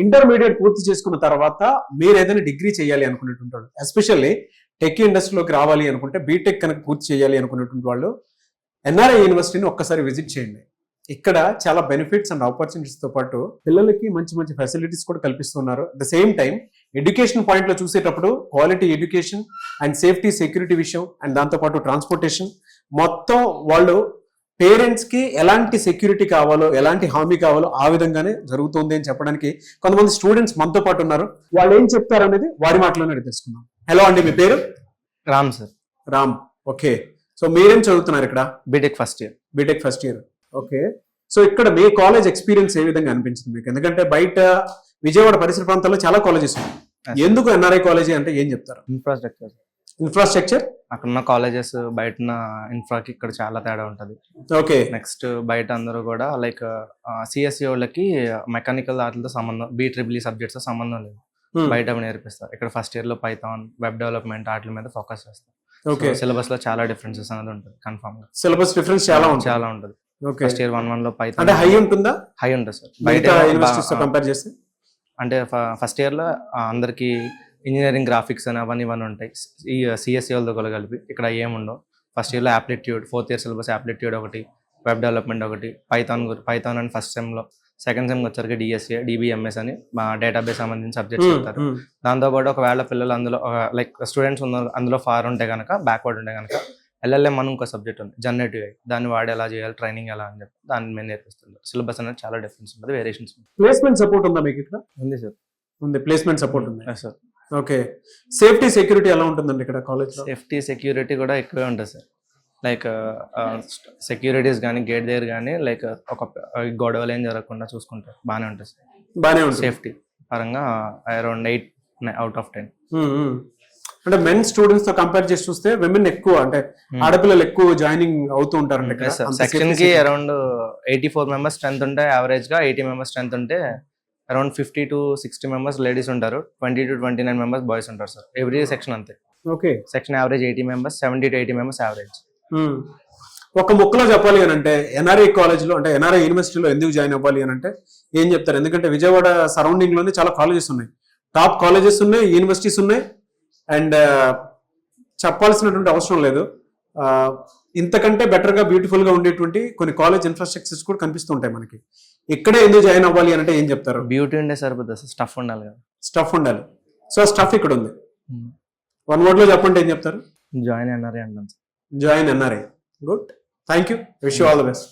Intermediate పూర్తి చేసుకున్న తర్వాత మీరు ఏదైనా డిగ్రీ చేయాలి అనుకునేటువంటి ఎస్పెషల్లీ టెక్ ఇండస్ట్రీలోకి రావాలి అనుకుంటే బీటెక్ కనుక పూర్తి చేయాలి అనుకునేటువంటి వాళ్ళు ఎన్ఆర్ఐ యూనివర్సిటీని ఒక్కసారి విజిట్ చేయండి. ఇక్కడ చాలా బెనిఫిట్స్ అండ్ ఆపర్చునిటీస్ తో పాటు పిల్లలకి మంచి మంచి ఫెసిలిటీస్ కూడా కల్పిస్తున్నారు. At the same time education point లో చూసేటప్పుడు quality education and safety security విషయం అండ్ దాంతోపాటు ట్రాన్స్పోర్టేషన్ మొత్తం వాళ్ళు పేరెంట్స్ కి ఎలాంటి సెక్యూరిటీ కావాలో ఎలాంటి హామీ కావాలో ఆ విధంగానే జరుగుతుంది అని చెప్పడానికి కొంతమంది స్టూడెంట్స్ మనతో పాటు ఉన్నారు. వాళ్ళు ఏం చెప్తారు అనేది వారి మాటలోనే తెలుసుకుందాం. హలో అండి, మీ పేరు? Ram sir. Ram, okay. So మీరేం చదువుతున్నారు ఇక్కడ? BTech first year. BTech first year, okay. So ఇక్కడ మీ కాలేజ్ ఎక్స్పీరియన్స్ ఏ విధంగా అనిపించింది మీకు? ఎందుకంటే బయట విజయవాడ పరిసర ప్రాంతాల్లో చాలా కాలేజెస్ ఉన్నాయి. ఎందుకు ఎన్ఆర్ఐ కాలేజీ అంటే ఏం చెప్తారు? ఇన్ఫ్రాస్ట్రక్చర్ అక్కడ ఉన్న కాలేజెస్ బయట ఇన్ఫ్రాకి ఇక్కడ చాలా తేడా ఉంటది. ఓకే. నెక్స్ట్ బయట అందరూ కూడా లైక్ సిఎస్సి వాళ్ళకి మెకానికల్ వాటితో సంబంధం, BEEE సబ్జెక్ట్స్ సంబంధం లేదు. బయట నేర్పిస్తారు. ఇక్కడ ఫస్ట్ ఇయర్ లో పైథాన్, వెబ్ డెవలప్మెంట్ వాటి మీద ఫోకస్ చేస్తారు. ఓకే. సిలబస్ లో చాలా డిఫరెన్సెస్ అనేది ఉంటుంది. కన్ఫర్మ్ గా సిలబస్ డిఫరెన్స్ చాలా ఉంటుంది. ఫస్ట్ ఇయర్ 1-1 లో పైథాన్ అంటే హై ఉంటుందా? హై ఉంటుంది సార్. బయట యూనివర్సిటీస్ తో కంపేర్ చేస్తే అంటే ఫస్ట్ ఇయర్ లో అందరికి ఇంజనీరింగ్, గ్రాఫిక్స్ అని అవన్నీ ఉంటాయి. ఈ సిఎస్సి వాళ్ళతో కూడా కలిపి ఇక్కడ ఏముండవు. ఫస్ట్ ఇయర్లో aptitude, 4th year syllabus aptitude ఒకటి, వెబ్ డెవలప్మెంట్ ఒకటి, పైథాన్ అని ఫస్ట్ సెమ్లో, సెకండ్ సెమ్కి వచ్చరికి DSA, DBMS అని మా డేటాబేస్ సంబంధించిన సబ్జెక్ట్స్ చెప్తారు. దాంతోపాటు ఒకవేళ పిల్లలు అందులో లైక్ స్టూడెంట్స్ ఉన్నారు అందులో ఫార్ ఉంటే కనుక, బ్యాక్వర్డ్ ఉంటే కనుక LLM అని ఇంకో సబ్జెక్ట్ ఉంది, జనరేటివ్ AI. దాన్ని వాడి ఎలా చేయాలి, ట్రైనింగ్ ఎలా అని చెప్పి దాని మీద నేర్పిస్తుంది. సిలబస్ అనేది చాలా డిఫరెన్స్ ఉంటుంది, వేరియేషన్స్ ఉంటుంది. ప్లేస్మెంట్ సపోర్ట్ ఉందా మీకు ఇక్కడ? ఉంది సార్. ఉంది, ప్లేస్మెంట్ సపోర్ట్ ఉంది సార్. ఓకే. సేఫ్టీ సెక్యూరిటీ ఎలా ఉంటుందండి ఇక్కడ కాలేజ్? సేఫ్టీ సెక్యూరిటీ కూడా ఎక్కువే ఉంటుంది సార్. లైక్ సెక్యూరిటీస్ కానీ గేట్ దగ్గర కానీ లైక్ ఒక గొడవలు ఏం జరగకుండా చూసుకుంటారు. బాగానే ఉంటుంది సార్. బాగానే ఉంటుంది. సేఫ్టీ పరంగా అరౌండ్ 8/10. అంటే మెన్ స్టూడెంట్స్ తో కంపేర్ చేసి చూస్తే విమెన్ ఎక్కువ, అంటే ఆడపిల్లలు ఎక్కువ జాయినింగ్ అవుతూ ఉంటారు. సెక్షన్ కి అరౌండ్ 84 మెంబర్స్ స్ట్రెంత్ ఉంటే, యావరేజ్ గా 80 మెంబర్స్ స్ట్రెంత్ ఉంటే అరౌండ్ 50 to 60 మెంబర్స్ లేడీస్ ఉంటారు, 20 to 29 మెంబర్స్ బాయ్స్ ఉంటారు సార్. ఎవ్రీ సెక్షన్ అంతే. Okay. Section average 80 members, 70 to 80 members average. ఒక ముక్కలో చెప్పాలి అని అంటే ఎన్ఆర్ఐ కాలేజ్ లో, అంటే ఎన్ఆర్ఐ యూనివర్సిటీలో ఎందుకు జాయిన్ అవ్వాలి అని అంటే ఏం చెప్తారు? ఎందుకంటే విజయవాడ సరౌండింగ్ లోనే చాలా కాలేజెస్ ఉన్నాయి, టాప్ కాలేజెస్ ఉన్నాయి, యూనివర్సిటీస్ ఉన్నాయి. అండ్ చెప్పాల్సినటువంటి అవసరం లేదు, ఇంతకంటే బెటర్ గా బ్యూటిఫుల్ గా ఉండేటువంటి కొన్ని కాలేజ్ ఇన్ఫ్రాస్ట్రక్చర్స్ కూడా కనిపిస్తుంటాయి మనకి. ఇక్కడే ఎందుకు జాయిన్ అవ్వాలి అంటే ఏం చెప్తారు? బ్యూటీ ఉండే సరిపోతుంది, స్టఫ్ ఉండాలి కదా. స్టఫ్ ఉండాలి. సో స్టఫ్ ఇక్కడ ఉంది. 1 word లో చెప్పండి ఏం చెప్తారు? జాయిన్ NRI అంటాను. Join NRI. Good, thank you, wish you all the best.